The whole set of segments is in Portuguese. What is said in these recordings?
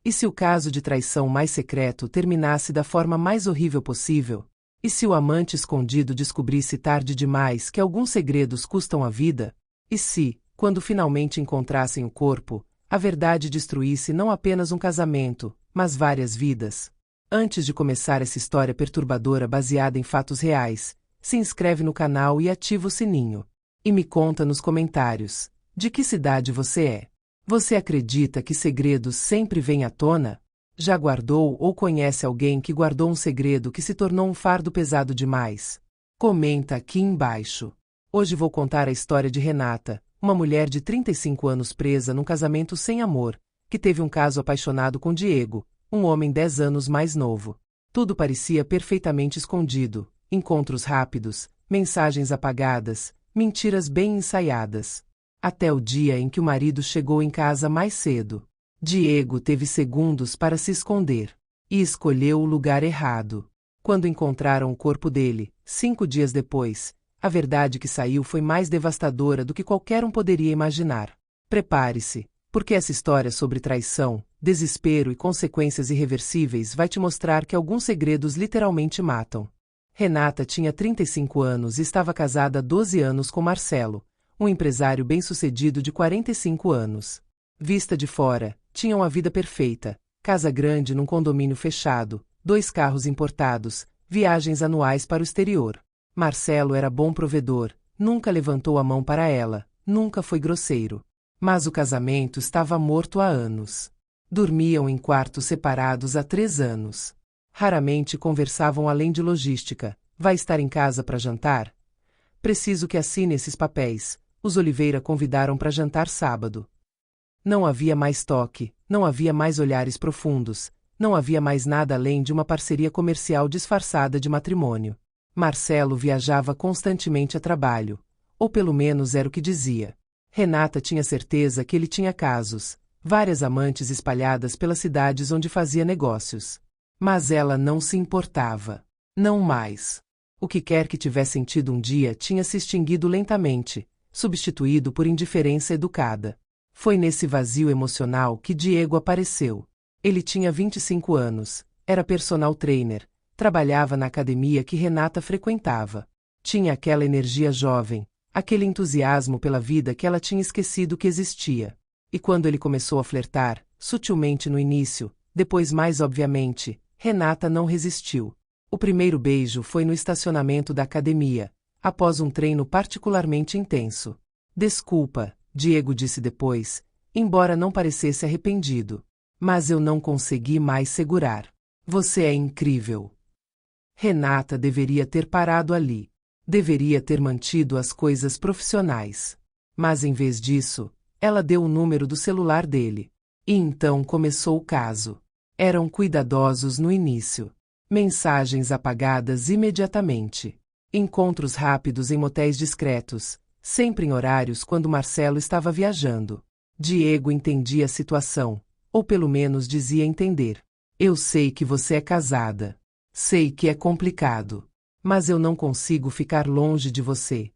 E se o caso de traição mais secreto terminasse da forma mais horrível possível? E se o amante escondido descobrisse tarde demais que alguns segredos custam a vida? E se, quando finalmente encontrassem o corpo, a verdade destruísse não apenas um casamento, mas várias vidas? Antes de começar essa história perturbadora baseada em fatos reais, se inscreve no canal e ativa o sininho. E me conta nos comentários, de que cidade você é? Você acredita que segredos sempre vêm à tona? Já guardou ou conhece alguém que guardou um segredo que se tornou um fardo pesado demais? Comenta aqui embaixo. Hoje vou contar a história de Renata, uma mulher de 35 anos presa num casamento sem amor, que teve um caso apaixonado com Diego, um homem 10 anos mais novo. Tudo parecia perfeitamente escondido, encontros rápidos, mensagens apagadas, mentiras bem ensaiadas. Até o dia em que o marido chegou em casa mais cedo. Diego teve segundos para se esconder. E escolheu o lugar errado. Quando encontraram o corpo dele, 5 dias depois, a verdade que saiu foi mais devastadora do que qualquer um poderia imaginar. Prepare-se, porque essa história sobre traição, desespero e consequências irreversíveis vai te mostrar que alguns segredos literalmente matam. Renata tinha 35 anos e estava casada há 12 anos com Marcelo, um empresário bem-sucedido de 45 anos. Vista de fora, tinham uma vida perfeita, casa grande num condomínio fechado, 2 carros importados, viagens anuais para o exterior. Marcelo era bom provedor, nunca levantou a mão para ela, nunca foi grosseiro. Mas o casamento estava morto há anos. Dormiam em quartos separados há 3 anos. Raramente conversavam além de logística. Vai estar em casa para jantar? Preciso que assine esses papéis. Os Oliveira convidaram para jantar sábado. Não havia mais toque, não havia mais olhares profundos, não havia mais nada além de uma parceria comercial disfarçada de matrimônio. Marcelo viajava constantemente a trabalho, ou pelo menos era o que dizia. Renata tinha certeza que ele tinha casos, várias amantes espalhadas pelas cidades onde fazia negócios. Mas ela não se importava. Não mais. O que quer que tivesse sentido um dia tinha se extinguido lentamente, substituído por indiferença educada. Foi nesse vazio emocional que Diego apareceu. Ele tinha 25 anos, era personal trainer, trabalhava na academia que Renata frequentava. Tinha aquela energia jovem, aquele entusiasmo pela vida que ela tinha esquecido que existia. E quando ele começou a flertar, sutilmente no início, depois mais obviamente, Renata não resistiu. O primeiro beijo foi no estacionamento da academia, após um treino particularmente intenso. Desculpa, Diego disse depois, embora não parecesse arrependido. Mas eu não consegui mais segurar. Você é incrível. Renata deveria ter parado ali. Deveria ter mantido as coisas profissionais. Mas em vez disso, ela deu o número do celular dele. E então começou o caso. Eram cuidadosos no início. Mensagens apagadas imediatamente. Encontros rápidos em motéis discretos, sempre em horários quando Marcelo estava viajando. Diego entendia a situação, ou pelo menos dizia entender. Eu sei que você é casada. Sei que é complicado. Mas eu não consigo ficar longe de você.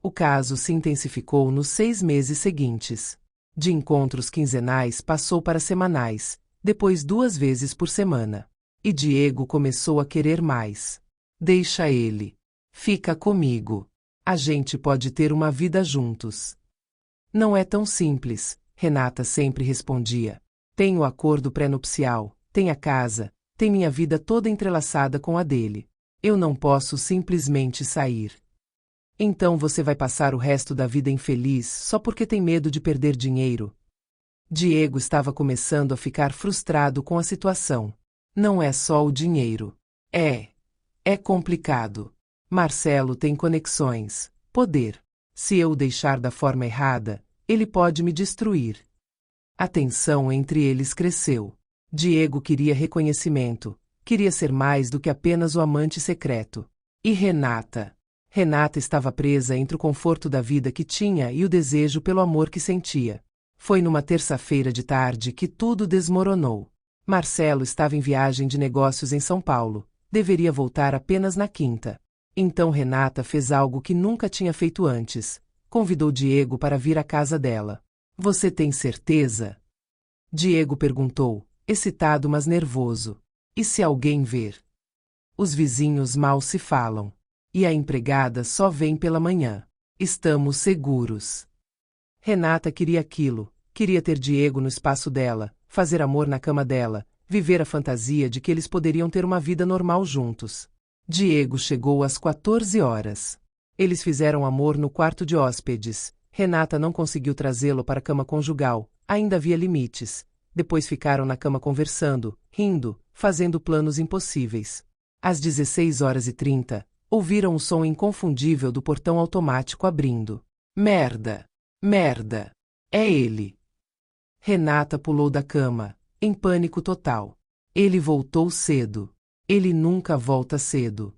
O caso se intensificou nos 6 meses seguintes. De encontros quinzenais passou para semanais, depois 2 vezes por semana. E Diego começou a querer mais. Deixa ele. Fica comigo. A gente pode ter uma vida juntos. Não é tão simples, Renata sempre respondia. Tenho o acordo pré-nupcial, tem a casa, tem minha vida toda entrelaçada com a dele. Eu não posso simplesmente sair. Então você vai passar o resto da vida infeliz só porque tem medo de perder dinheiro? Diego estava começando a ficar frustrado com a situação. Não é só o dinheiro. É complicado. Marcelo tem conexões, poder. Se eu o deixar da forma errada, ele pode me destruir. A tensão entre eles cresceu. Diego queria reconhecimento, queria ser mais do que apenas o amante secreto. E Renata? Renata estava presa entre o conforto da vida que tinha e o desejo pelo amor que sentia. Foi numa terça-feira de tarde que tudo desmoronou. Marcelo estava em viagem de negócios em São Paulo, deveria voltar apenas na quinta. Então Renata fez algo que nunca tinha feito antes. Convidou Diego para vir à casa dela. Você tem certeza? Diego perguntou, excitado mas nervoso. E se alguém ver? Os vizinhos mal se falam. E a empregada só vem pela manhã. Estamos seguros. Renata queria aquilo, queria ter Diego no espaço dela, fazer amor na cama dela, viver a fantasia de que eles poderiam ter uma vida normal juntos. Diego chegou às 14 horas. Eles fizeram amor no quarto de hóspedes. Renata não conseguiu trazê-lo para a cama conjugal, ainda havia limites. Depois ficaram na cama conversando, rindo, fazendo planos impossíveis. Às 16h30, ouviram o som inconfundível do portão automático abrindo. Merda! Merda! É ele! Renata pulou da cama, em pânico total. Ele voltou cedo. Ele nunca volta cedo.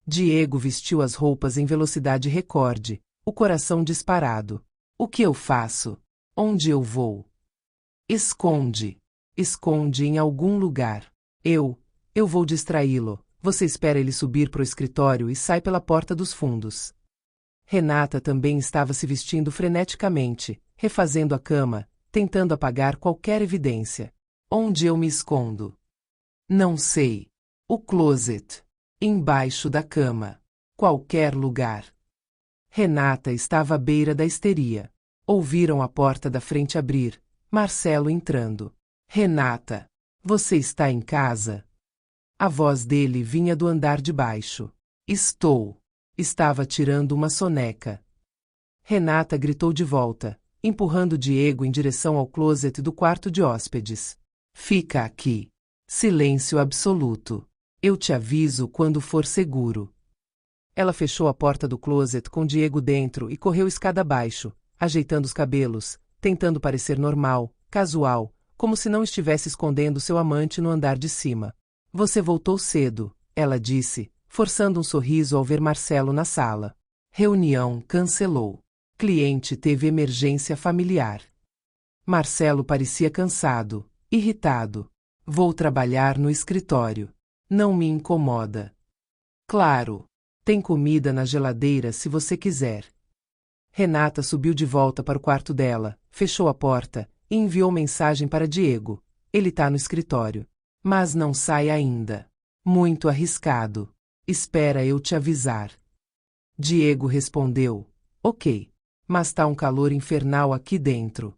Diego vestiu as roupas em velocidade recorde, o coração disparado. O que eu faço? Onde eu vou? Esconde. Esconde em algum lugar. Eu vou distraí-lo. Você espera ele subir para o escritório e sai pela porta dos fundos. Renata também estava se vestindo freneticamente, refazendo a cama, tentando apagar qualquer evidência. Onde eu me escondo? Não sei. O closet. Embaixo da cama. Qualquer lugar. Renata estava à beira da histeria. Ouviram a porta da frente abrir. Marcelo entrando. Renata, você está em casa? A voz dele vinha do andar de baixo. Estou. Estava tirando uma soneca. Renata gritou de volta, empurrando Diego em direção ao closet do quarto de hóspedes. Fica aqui. Silêncio absoluto. Eu te aviso quando for seguro. Ela fechou a porta do closet com Diego dentro e correu escada abaixo, ajeitando os cabelos, tentando parecer normal, casual, como se não estivesse escondendo seu amante no andar de cima. Você voltou cedo, ela disse, forçando um sorriso ao ver Marcelo na sala. Reunião cancelou. Cliente teve emergência familiar. Marcelo parecia cansado, irritado. Vou trabalhar no escritório. Não me incomoda. Claro. Tem comida na geladeira se você quiser. Renata subiu de volta para o quarto dela, fechou a porta e enviou mensagem para Diego. Ele tá no escritório. Mas não sai ainda. Muito arriscado. Espera eu te avisar. Diego respondeu. Ok. Mas tá um calor infernal aqui dentro.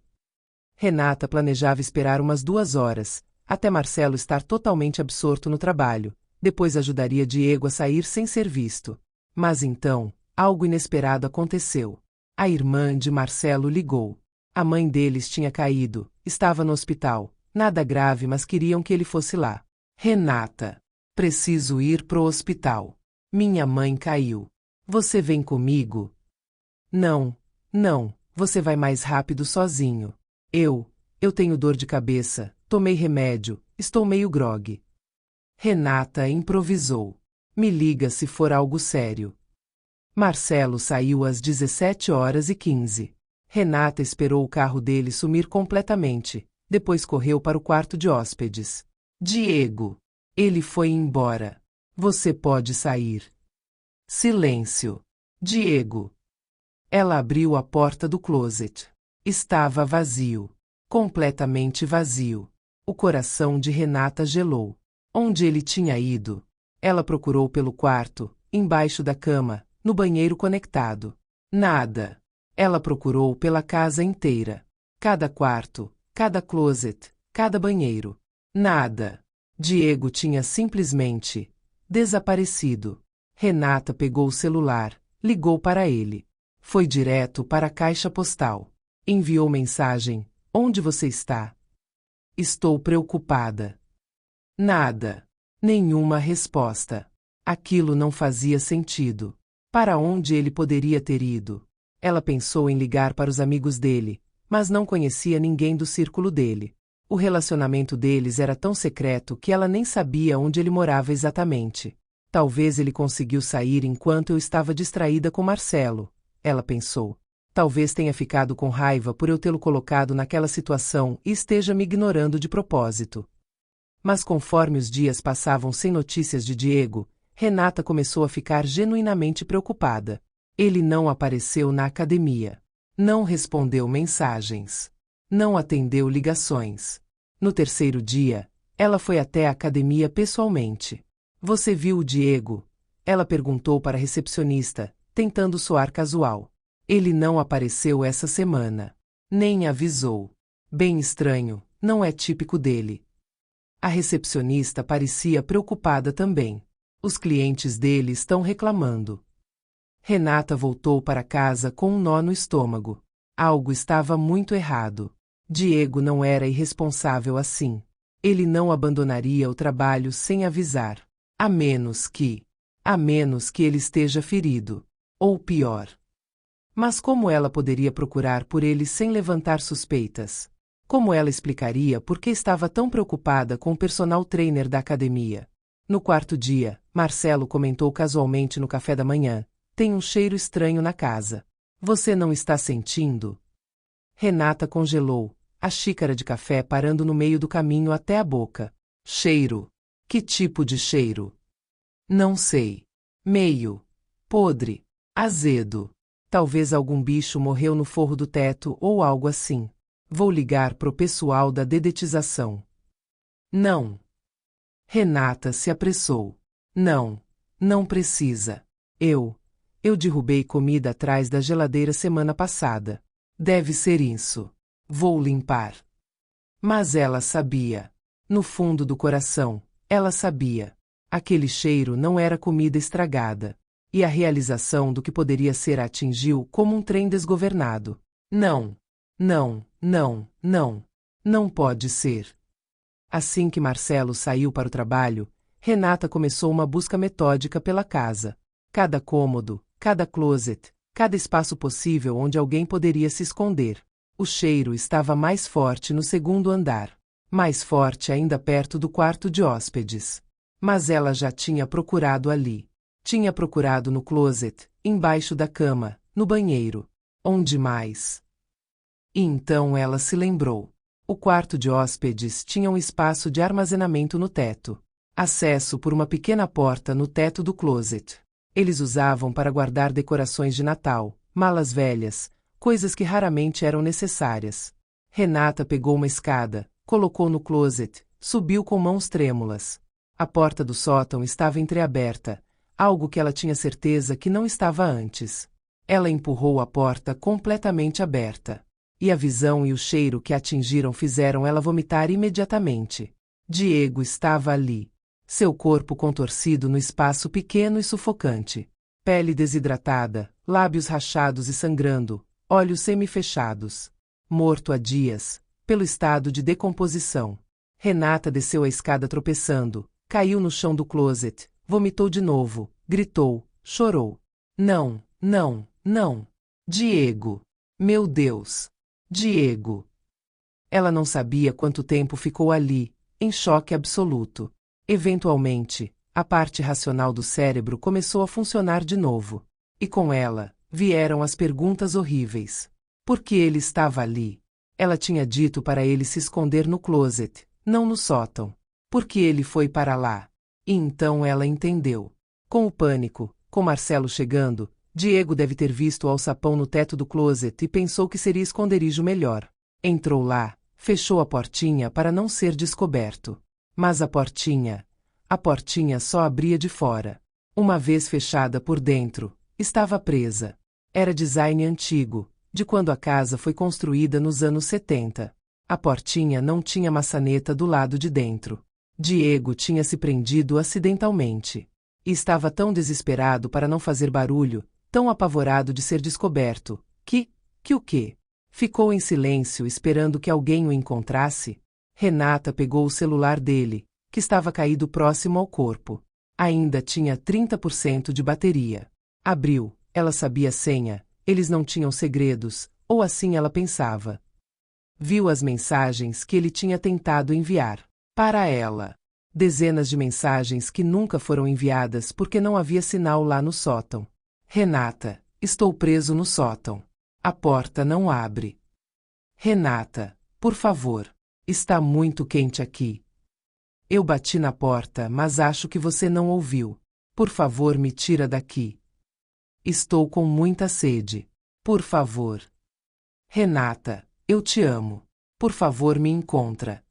Renata planejava esperar umas 2 horas, até Marcelo estar totalmente absorto no trabalho. Depois ajudaria Diego a sair sem ser visto. Mas então, algo inesperado aconteceu. A irmã de Marcelo ligou. A mãe deles tinha caído, estava no hospital. Nada grave, mas queriam que ele fosse lá. Renata, preciso ir pro hospital. Minha mãe caiu. Você vem comigo? Não, você vai mais rápido sozinho. Eu tenho dor de cabeça, tomei remédio, estou meio grogue. Renata improvisou. Me liga se for algo sério. Marcelo saiu às 17h15. Renata esperou o carro dele sumir completamente. Depois correu para o quarto de hóspedes. Diego. Ele foi embora. Você pode sair. Silêncio. Diego. Ela abriu a porta do closet. Estava vazio. Completamente vazio. O coração de Renata gelou. Onde ele tinha ido? Ela procurou pelo quarto, embaixo da cama, no banheiro conectado. Nada. Ela procurou pela casa inteira. Cada quarto, cada closet, cada banheiro. Nada. Diego tinha simplesmente desaparecido. Renata pegou o celular, ligou para ele. Foi direto para a caixa postal. Enviou mensagem. Onde você está? Estou preocupada. Nada. Nenhuma resposta. Aquilo não fazia sentido. Para onde ele poderia ter ido? Ela pensou em ligar para os amigos dele, mas não conhecia ninguém do círculo dele. O relacionamento deles era tão secreto que ela nem sabia onde ele morava exatamente. Talvez ele conseguiu sair enquanto eu estava distraída com Marcelo, ela pensou. Talvez tenha ficado com raiva por eu tê-lo colocado naquela situação e esteja me ignorando de propósito. Mas conforme os dias passavam sem notícias de Diego, Renata começou a ficar genuinamente preocupada. Ele não apareceu na academia. Não respondeu mensagens. Não atendeu ligações. No terceiro dia, ela foi até a academia pessoalmente. Você viu o Diego? Ela perguntou para a recepcionista, tentando soar casual. Ele não apareceu essa semana. Nem avisou. Bem estranho, não é típico dele. A recepcionista parecia preocupada também. Os clientes dele estão reclamando. Renata voltou para casa com um nó no estômago. Algo estava muito errado. Diego não era irresponsável assim. Ele não abandonaria o trabalho sem avisar. A menos que ele esteja ferido. Ou pior. Mas como ela poderia procurar por ele sem levantar suspeitas? Como ela explicaria por que estava tão preocupada com o personal trainer da academia? No quarto dia, Marcelo comentou casualmente no café da manhã: tem um cheiro estranho na casa. Você não está sentindo? Renata congelou, a xícara de café parando no meio do caminho até a boca. Cheiro? Que tipo de cheiro? Não sei. Meio podre, azedo. Talvez algum bicho morreu no forro do teto ou algo assim. Vou ligar pro pessoal da dedetização. Não. Renata se apressou. Não, não precisa. Eu derrubei comida atrás da geladeira semana passada. Deve ser isso. Vou limpar. Mas ela sabia. No fundo do coração, ela sabia. Aquele cheiro não era comida estragada. E a realização do que poderia ser a atingiu como um trem desgovernado. Não. Não, não, não. Não pode ser. Assim que Marcelo saiu para o trabalho, Renata começou uma busca metódica pela casa. Cada cômodo, cada closet, cada espaço possível onde alguém poderia se esconder. O cheiro estava mais forte no segundo andar. Mais forte ainda perto do quarto de hóspedes. Mas ela já tinha procurado ali. Tinha procurado no closet, embaixo da cama, no banheiro. Onde mais? E então ela se lembrou. O quarto de hóspedes tinha um espaço de armazenamento no teto. Acesso por uma pequena porta no teto do closet. Eles usavam para guardar decorações de Natal, malas velhas, coisas que raramente eram necessárias. Renata pegou uma escada, colocou no closet, subiu com mãos trêmulas. A porta do sótão estava entreaberta, algo que ela tinha certeza que não estava antes. Ela empurrou a porta completamente aberta. E a visão e o cheiro que a atingiram fizeram ela vomitar imediatamente. Diego estava ali. Seu corpo contorcido no espaço pequeno e sufocante. Pele desidratada, lábios rachados e sangrando, olhos semifechados. Morto há dias, pelo estado de decomposição. Renata desceu a escada tropeçando, caiu no chão do closet, vomitou de novo, gritou, chorou. Não, não, não. Diego! Meu Deus! Diego! Ela não sabia quanto tempo ficou ali, em choque absoluto. Eventualmente, a parte racional do cérebro começou a funcionar de novo. E com ela, vieram as perguntas horríveis. Por que ele estava ali? Ela tinha dito para ele se esconder no closet, não no sótão. Por que ele foi para lá? E então ela entendeu. Com o pânico, com Marcelo chegando, Diego deve ter visto o alçapão no teto do closet e pensou que seria esconderijo melhor. Entrou lá, fechou a portinha para não ser descoberto. Mas a portinha só abria de fora. Uma vez fechada por dentro, estava presa. Era design antigo, de quando a casa foi construída nos anos 70. A portinha não tinha maçaneta do lado de dentro. Diego tinha se prendido acidentalmente. E estava tão desesperado para não fazer barulho, tão apavorado de ser descoberto, que o quê? Ficou em silêncio esperando que alguém o encontrasse. Renata pegou o celular dele, que estava caído próximo ao corpo. Ainda tinha 30% de bateria. Abriu, ela sabia a senha, eles não tinham segredos, ou assim ela pensava. Viu as mensagens que ele tinha tentado enviar. Para ela. Dezenas de mensagens que nunca foram enviadas porque não havia sinal lá no sótão. Renata, estou preso no sótão. A porta não abre. Renata, por favor. Está muito quente aqui. Eu bati na porta, mas acho que você não ouviu. Por favor, me tira daqui. Estou com muita sede. Por favor. Renata, eu te amo. Por favor, me encontra.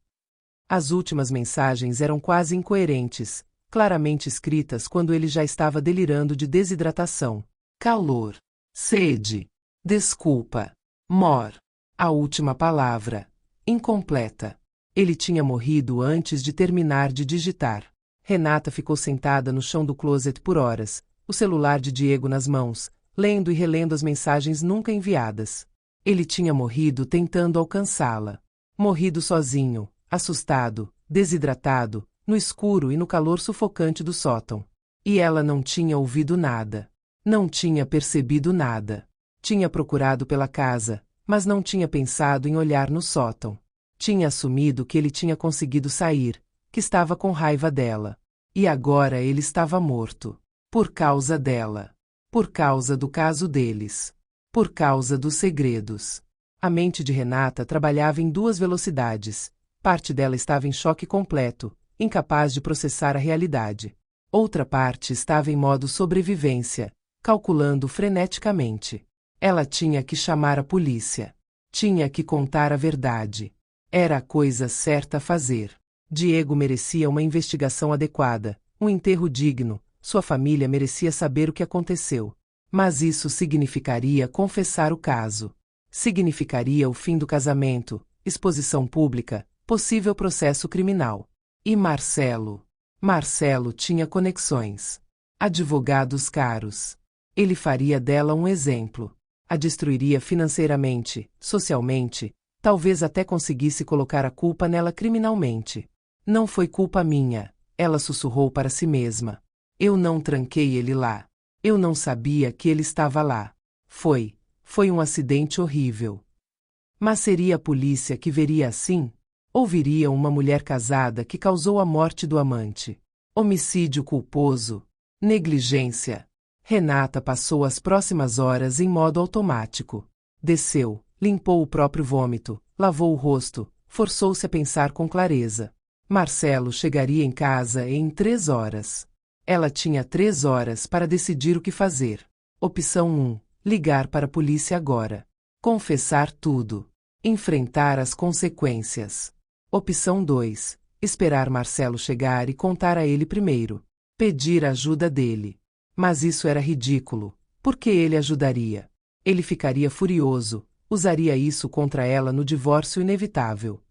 As últimas mensagens eram quase incoerentes, claramente escritas quando ele já estava delirando de desidratação, calor, sede, desculpa, mor. A última palavra, incompleta. Ele tinha morrido antes de terminar de digitar. Renata ficou sentada no chão do closet por horas, o celular de Diego nas mãos, lendo e relendo as mensagens nunca enviadas. Ele tinha morrido tentando alcançá-la. Morrido sozinho, assustado, desidratado, no escuro e no calor sufocante do sótão. E ela não tinha ouvido nada. Não tinha percebido nada. Tinha procurado pela casa, mas não tinha pensado em olhar no sótão. Tinha assumido que ele tinha conseguido sair, que estava com raiva dela. E agora ele estava morto. Por causa dela. Por causa do caso deles. Por causa dos segredos. A mente de Renata trabalhava em duas velocidades. Parte dela estava em choque completo, incapaz de processar a realidade. Outra parte estava em modo sobrevivência, calculando freneticamente. Ela tinha que chamar a polícia. Tinha que contar a verdade. Era a coisa certa a fazer. Diego merecia uma investigação adequada, um enterro digno, sua família merecia saber o que aconteceu. Mas isso significaria confessar o caso. Significaria o fim do casamento, exposição pública, possível processo criminal. E Marcelo? Marcelo tinha conexões. Advogados caros. Ele faria dela um exemplo. A destruiria financeiramente, socialmente, talvez até conseguisse colocar a culpa nela criminalmente. Não foi culpa minha, ela sussurrou para si mesma. Eu não tranquei ele lá. Eu não sabia que ele estava lá. Foi um acidente horrível. Mas seria a polícia que veria assim? Ou viria uma mulher casada que causou a morte do amante? Homicídio culposo? Negligência? Renata passou as próximas horas em modo automático. Desceu, limpou o próprio vômito, lavou o rosto, forçou-se a pensar com clareza. Marcelo chegaria em casa em 3 horas. Ela tinha 3 horas para decidir o que fazer. Opção 1. Ligar para a polícia agora. Confessar tudo. Enfrentar as consequências. Opção 2. Esperar Marcelo chegar e contar a ele primeiro. Pedir a ajuda dele. Mas isso era ridículo. Por que ele ajudaria? Ele ficaria furioso, usaria isso contra ela no divórcio inevitável.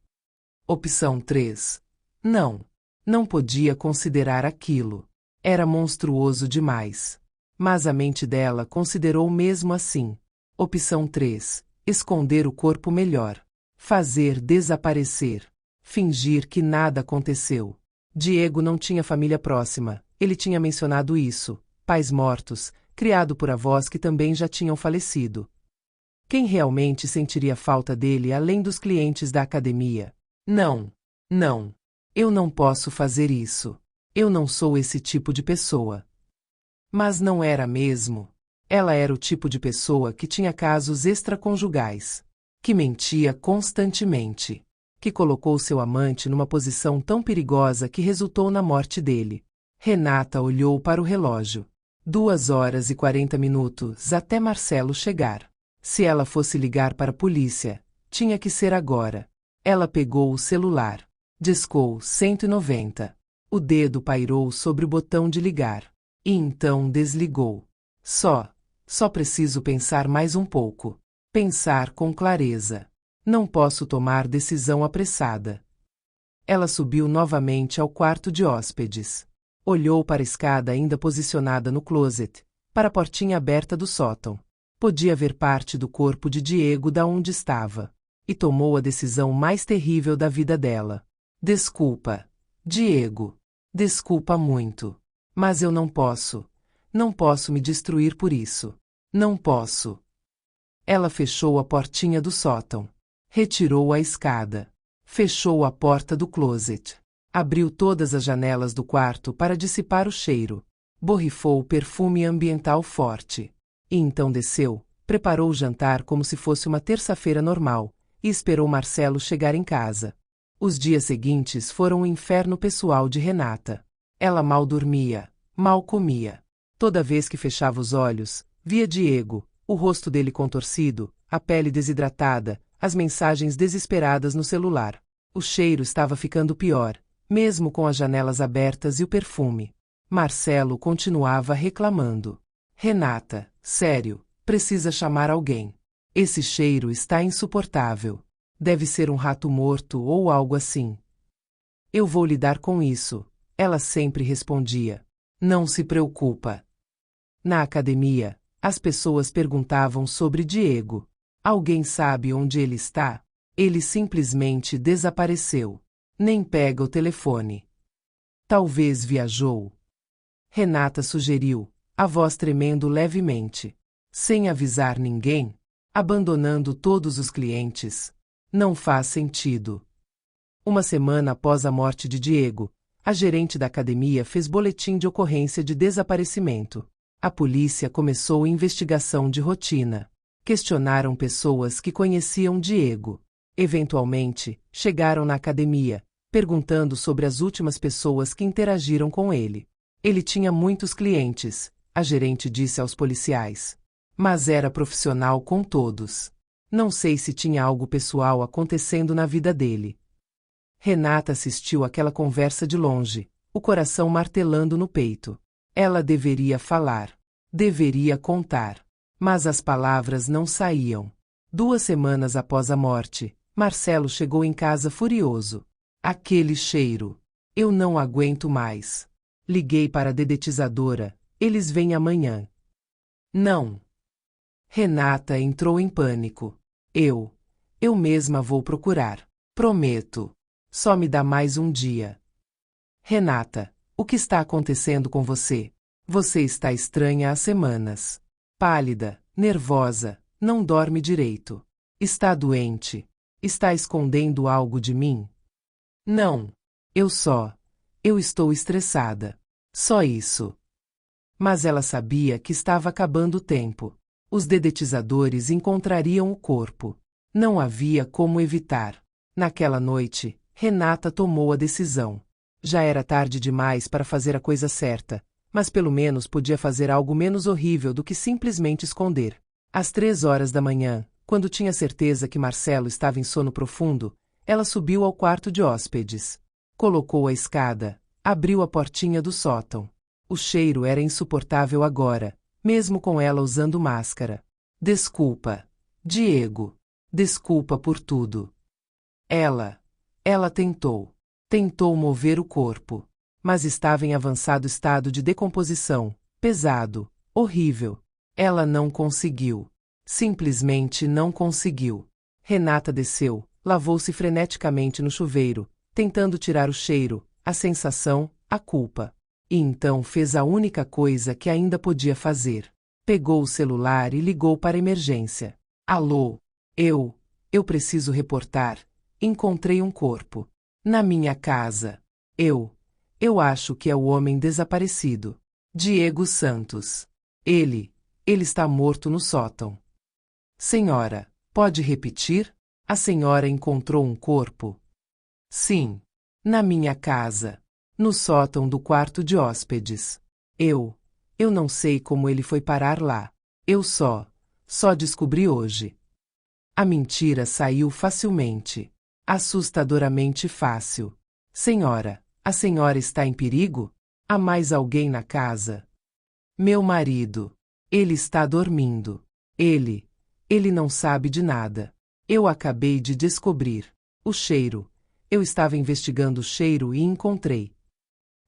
Opção 3. Não. Não podia considerar aquilo. Era monstruoso demais. Mas a mente dela considerou mesmo assim. Opção 3. Esconder o corpo melhor. Fazer desaparecer. Fingir que nada aconteceu. Diego não tinha família próxima, ele tinha mencionado isso. Pais mortos, criado por avós que também já tinham falecido. Quem realmente sentiria falta dele além dos clientes da academia? Não. Não. Eu não posso fazer isso. Eu não sou esse tipo de pessoa. Mas não era mesmo. Ela era o tipo de pessoa que tinha casos extraconjugais. Que mentia constantemente. Que colocou seu amante numa posição tão perigosa que resultou na morte dele. Renata olhou para o relógio. 2 horas e 40 minutos até Marcelo chegar. Se ela fosse ligar para a polícia, tinha que ser agora. Ela pegou o celular. Discou 190. O dedo pairou sobre o botão de ligar. E então desligou. Só preciso pensar mais um pouco. Pensar com clareza. Não posso tomar decisão apressada. Ela subiu novamente ao quarto de hóspedes. Olhou para a escada ainda posicionada no closet, para a portinha aberta do sótão. Podia ver parte do corpo de Diego da onde estava. E tomou a decisão mais terrível da vida dela. Desculpa, Diego. Desculpa muito. Mas eu não posso. Não posso me destruir por isso. Não posso. Ela fechou a portinha do sótão. Retirou a escada. Fechou a porta do closet. Abriu todas as janelas do quarto para dissipar o cheiro. Borrifou o perfume ambiental forte. E então desceu, preparou o jantar como se fosse uma terça-feira normal, e esperou Marcelo chegar em casa. Os dias seguintes foram um inferno pessoal de Renata. Ela mal dormia, mal comia. Toda vez que fechava os olhos, via Diego, o rosto dele contorcido, a pele desidratada, as mensagens desesperadas no celular. O cheiro estava ficando pior, mesmo com as janelas abertas e o perfume. Marcelo continuava reclamando. Renata, sério, precisa chamar alguém. Esse cheiro está insuportável. Deve ser um rato morto ou algo assim. Eu vou lidar com isso, ela sempre respondia. Não se preocupa. Na academia, as pessoas perguntavam sobre Diego. Alguém sabe onde ele está? Ele simplesmente desapareceu. Nem pega o telefone. Talvez viajou. Renata sugeriu, a voz tremendo levemente. Sem avisar ninguém? Abandonando todos os clientes? Não faz sentido. Uma semana após a morte de Diego, a gerente da academia fez boletim de ocorrência de desaparecimento. A polícia começou investigação de rotina. Questionaram pessoas que conheciam Diego. Eventualmente, chegaram na academia, perguntando sobre as últimas pessoas que interagiram com ele. Ele tinha muitos clientes, a gerente disse aos policiais. Mas era profissional com todos. Não sei se tinha algo pessoal acontecendo na vida dele. Renata assistiu àquela conversa de longe, o coração martelando no peito. Ela deveria falar. Deveria contar. Mas as palavras não saíam. 2 semanas após a morte, Marcelo chegou em casa furioso. Aquele cheiro. Eu não aguento mais. Liguei para a dedetizadora. Eles vêm amanhã. Não. Renata entrou em pânico. Eu mesma vou procurar. Prometo. Só me dá mais um dia. Renata, o que está acontecendo com você? Você está estranha há semanas. Pálida, nervosa, não dorme direito. Está doente. Está escondendo algo de mim? Não. Eu estou estressada. Só isso. Mas ela sabia que estava acabando o tempo. Os dedetizadores encontrariam o corpo. Não havia como evitar. Naquela noite, Renata tomou a decisão. Já era tarde demais para fazer a coisa certa, mas pelo menos podia fazer algo menos horrível do que simplesmente esconder. Às 3 horas da manhã, quando tinha certeza que Marcelo estava em sono profundo, ela subiu ao quarto de hóspedes. Colocou a escada, abriu a portinha do sótão. O cheiro era insuportável agora, mesmo com ela usando máscara. Desculpa, Diego. Desculpa por tudo. Ela tentou mover o corpo, mas estava em avançado estado de decomposição, pesado, horrível. Ela não conseguiu. Simplesmente não conseguiu. Renata desceu, lavou-se freneticamente no chuveiro, tentando tirar o cheiro, a sensação, a culpa. E então fez a única coisa que ainda podia fazer. Pegou o celular e ligou para a emergência. Alô? Eu preciso reportar. Encontrei um corpo. Na minha casa. Eu acho que é o homem desaparecido. Diego Santos. Ele está morto no sótão. Senhora, pode repetir? A senhora encontrou um corpo? Sim. Na minha casa. No sótão do quarto de hóspedes. Eu não sei como ele foi parar lá. Eu só descobri hoje. A mentira saiu facilmente. Assustadoramente fácil. Senhora, a senhora está em perigo? Há mais alguém na casa? Meu marido. Ele está dormindo. Ele não sabe de nada. Eu acabei de descobrir. O cheiro. Eu estava investigando o cheiro e encontrei.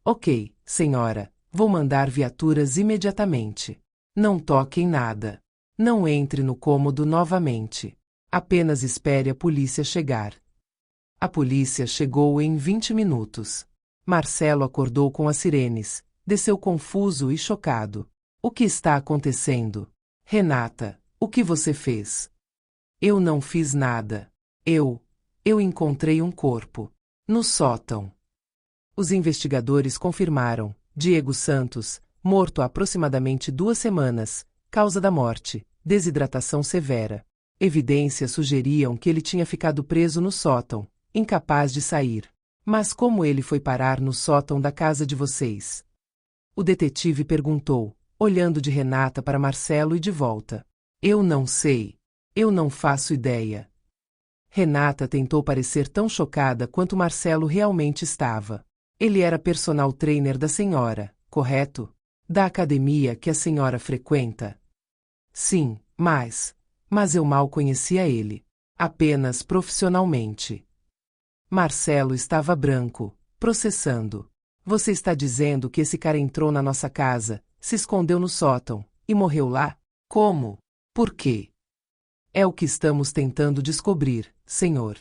Ok, senhora, vou mandar viaturas imediatamente. Não toque em nada. Não entre no cômodo novamente. Apenas espere a polícia chegar. A polícia chegou em 20 minutos. Marcelo acordou com as sirenes, desceu confuso e chocado. O que está acontecendo? Renata, o que você fez? Eu não fiz nada. Eu encontrei um corpo. No sótão. Os investigadores confirmaram, Diego Santos, morto há aproximadamente 2 semanas, causa da morte, desidratação severa. Evidências sugeriam que ele tinha ficado preso no sótão, incapaz de sair. Mas como ele foi parar no sótão da casa de vocês? O detetive perguntou, olhando de Renata para Marcelo e de volta. Eu não sei. Eu não faço ideia. Renata tentou parecer tão chocada quanto Marcelo realmente estava. Ele era personal trainer da senhora, correto? Da academia que a senhora frequenta? Sim, mas eu mal conhecia ele. Apenas profissionalmente. Marcelo estava branco, processando. Você está dizendo que esse cara entrou na nossa casa, se escondeu no sótão, e morreu lá? Como? Por quê? É o que estamos tentando descobrir, senhor.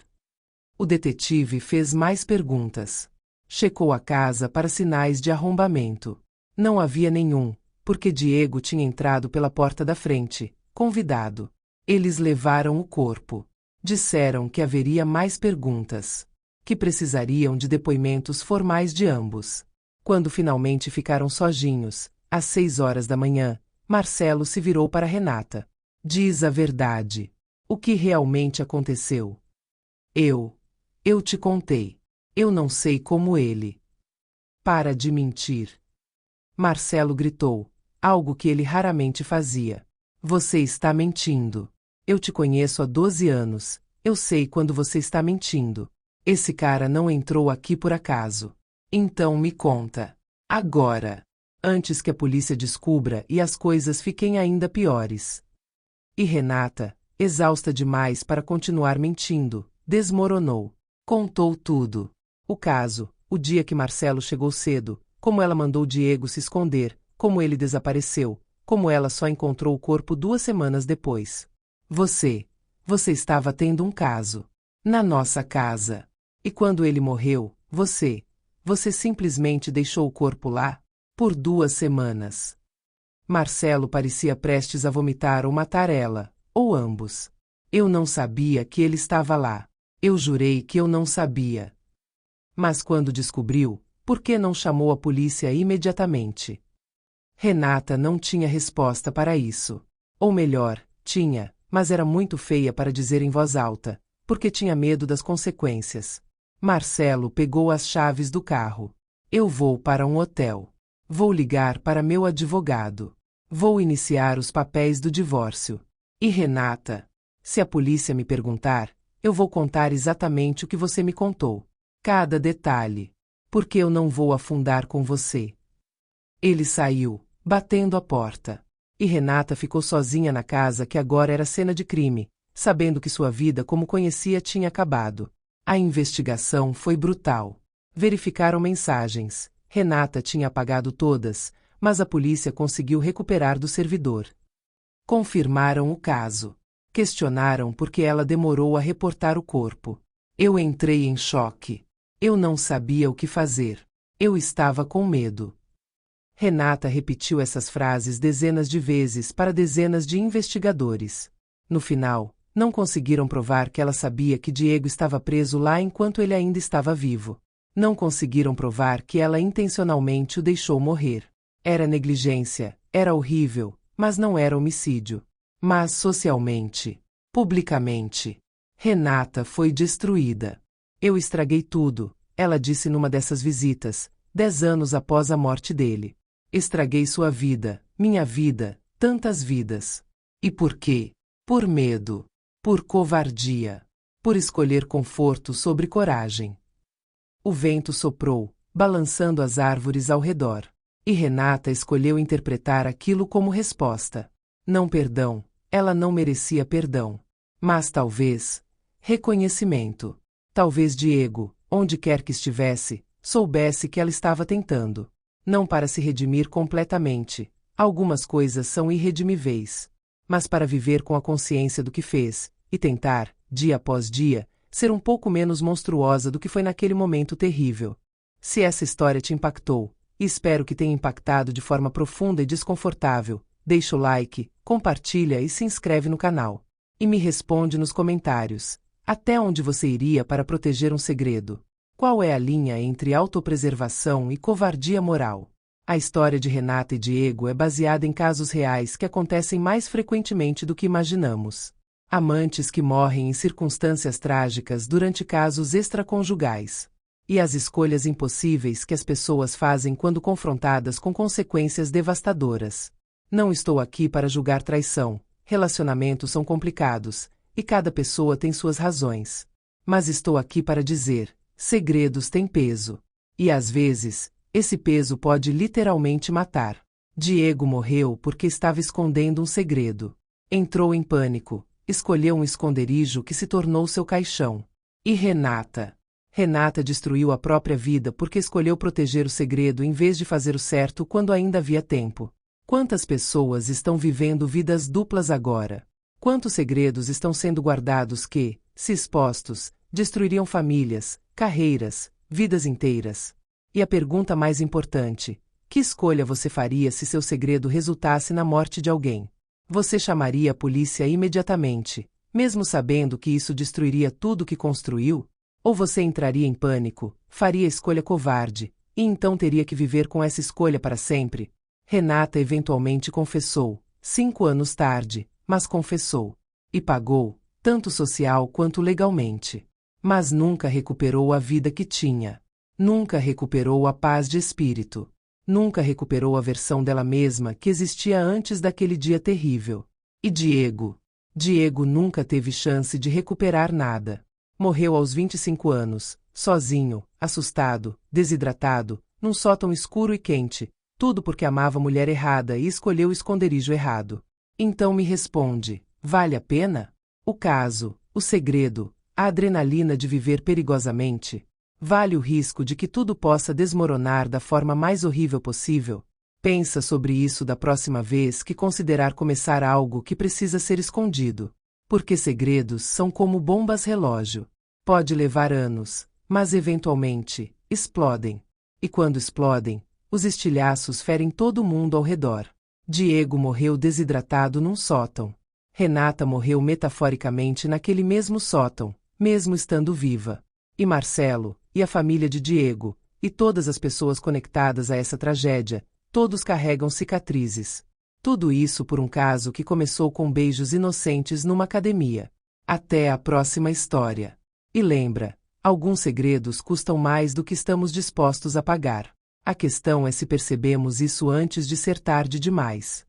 O detetive fez mais perguntas. Checou a casa para sinais de arrombamento. Não havia nenhum, porque Diego tinha entrado pela porta da frente, convidado. Eles levaram o corpo. Disseram que haveria mais perguntas, que precisariam de depoimentos formais de ambos. Quando finalmente ficaram sozinhos, às 6 horas da manhã, Marcelo se virou para Renata. Diz a verdade. O que realmente aconteceu? Eu te contei. Eu não sei como ele. Para de mentir. Marcelo gritou, algo que ele raramente fazia. Você está mentindo. Eu te conheço há 12 anos. Eu sei quando você está mentindo. Esse cara não entrou aqui por acaso. Então me conta. Agora. Antes que a polícia descubra e as coisas fiquem ainda piores. E Renata, exausta demais para continuar mentindo, desmoronou. Contou tudo. O caso, o dia que Marcelo chegou cedo, como ela mandou Diego se esconder, como ele desapareceu, como ela só encontrou o corpo 2 semanas depois. Você estava tendo um caso. Na nossa casa. E quando ele morreu, você simplesmente deixou o corpo lá? Por 2 semanas. Marcelo parecia prestes a vomitar ou matar ela, ou ambos. Eu não sabia que ele estava lá. Eu jurei que eu não sabia. Mas quando descobriu, por que não chamou a polícia imediatamente? Renata não tinha resposta para isso. Ou melhor, tinha, mas era muito feia para dizer em voz alta, porque tinha medo das consequências. Marcelo pegou as chaves do carro. Eu vou para um hotel. Vou ligar para meu advogado. Vou iniciar os papéis do divórcio. E Renata, se a polícia me perguntar, eu vou contar exatamente o que você me contou. Cada detalhe. Porque eu não vou afundar com você. Ele saiu, batendo a porta. E Renata ficou sozinha na casa que agora era cena de crime, sabendo que sua vida como conhecia tinha acabado. A investigação foi brutal. Verificaram mensagens. Renata tinha apagado todas, mas a polícia conseguiu recuperar do servidor. Confirmaram o caso. Questionaram por que ela demorou a reportar o corpo. Eu entrei em choque. Eu não sabia o que fazer. Eu estava com medo. Renata repetiu essas frases dezenas de vezes para dezenas de investigadores. No final, não conseguiram provar que ela sabia que Diego estava preso lá enquanto ele ainda estava vivo. Não conseguiram provar que ela intencionalmente o deixou morrer. Era negligência, era horrível, mas não era homicídio. Mas socialmente, publicamente, Renata foi destruída. Eu estraguei tudo, ela disse numa dessas visitas, 10 anos após a morte dele. Estraguei sua vida, minha vida, tantas vidas. E por quê? Por medo. Por covardia. Por escolher conforto sobre coragem. O vento soprou, balançando as árvores ao redor. E Renata escolheu interpretar aquilo como resposta. Não perdão, ela não merecia perdão. Mas talvez, reconhecimento. Talvez Diego, onde quer que estivesse, soubesse que ela estava tentando. Não para se redimir completamente. Algumas coisas são irredimíveis. Mas para viver com a consciência do que fez, e tentar, dia após dia, ser um pouco menos monstruosa do que foi naquele momento terrível. Se essa história te impactou, e espero que tenha impactado de forma profunda e desconfortável, deixa o like, compartilha e se inscreve no canal. E me responde nos comentários. Até onde você iria para proteger um segredo? Qual é a linha entre autopreservação e covardia moral? A história de Renata e Diego é baseada em casos reais que acontecem mais frequentemente do que imaginamos. Amantes que morrem em circunstâncias trágicas durante casos extraconjugais. E as escolhas impossíveis que as pessoas fazem quando confrontadas com consequências devastadoras. Não estou aqui para julgar traição. Relacionamentos são complicados. e cada pessoa tem suas razões. Mas estou aqui para dizer: segredos têm peso. E às vezes, esse peso pode literalmente matar. Diego morreu porque estava escondendo um segredo. Entrou em pânico, escolheu um esconderijo que se tornou seu caixão. E Renata? Renata destruiu a própria vida porque escolheu proteger o segredo em vez de fazer o certo quando ainda havia tempo. Quantas pessoas estão vivendo vidas duplas agora? Quantos segredos estão sendo guardados que, se expostos, destruiriam famílias, carreiras, vidas inteiras? E a pergunta mais importante: que escolha você faria se seu segredo resultasse na morte de alguém? Você chamaria a polícia imediatamente, mesmo sabendo que isso destruiria tudo que construiu? Ou você entraria em pânico, faria a escolha covarde, e então teria que viver com essa escolha para sempre? Renata eventualmente confessou, 5 anos tarde, mas confessou. E pagou, tanto social quanto legalmente. Mas nunca recuperou a vida que tinha. Nunca recuperou a paz de espírito. Nunca recuperou a versão dela mesma que existia antes daquele dia terrível. E Diego? Diego nunca teve chance de recuperar nada. Morreu aos 25 anos, sozinho, assustado, desidratado, num sótão escuro e quente, tudo porque amava a mulher errada e escolheu o esconderijo errado. Então me responde: vale a pena? O caso, o segredo, a adrenalina de viver perigosamente? Vale o risco de que tudo possa desmoronar da forma mais horrível possível? Pensa sobre isso da próxima vez que considerar começar algo que precisa ser escondido. Porque segredos são como bombas relógio. Pode levar anos, mas eventualmente, explodem. E quando explodem, os estilhaços ferem todo mundo ao redor. Diego morreu desidratado num sótão. Renata morreu metaforicamente naquele mesmo sótão, mesmo estando viva. E Marcelo, e a família de Diego, e todas as pessoas conectadas a essa tragédia, todos carregam cicatrizes. Tudo isso por um caso que começou com beijos inocentes numa academia. Até a próxima história. E lembra, alguns segredos custam mais do que estamos dispostos a pagar. A questão é se percebemos isso antes de ser tarde demais.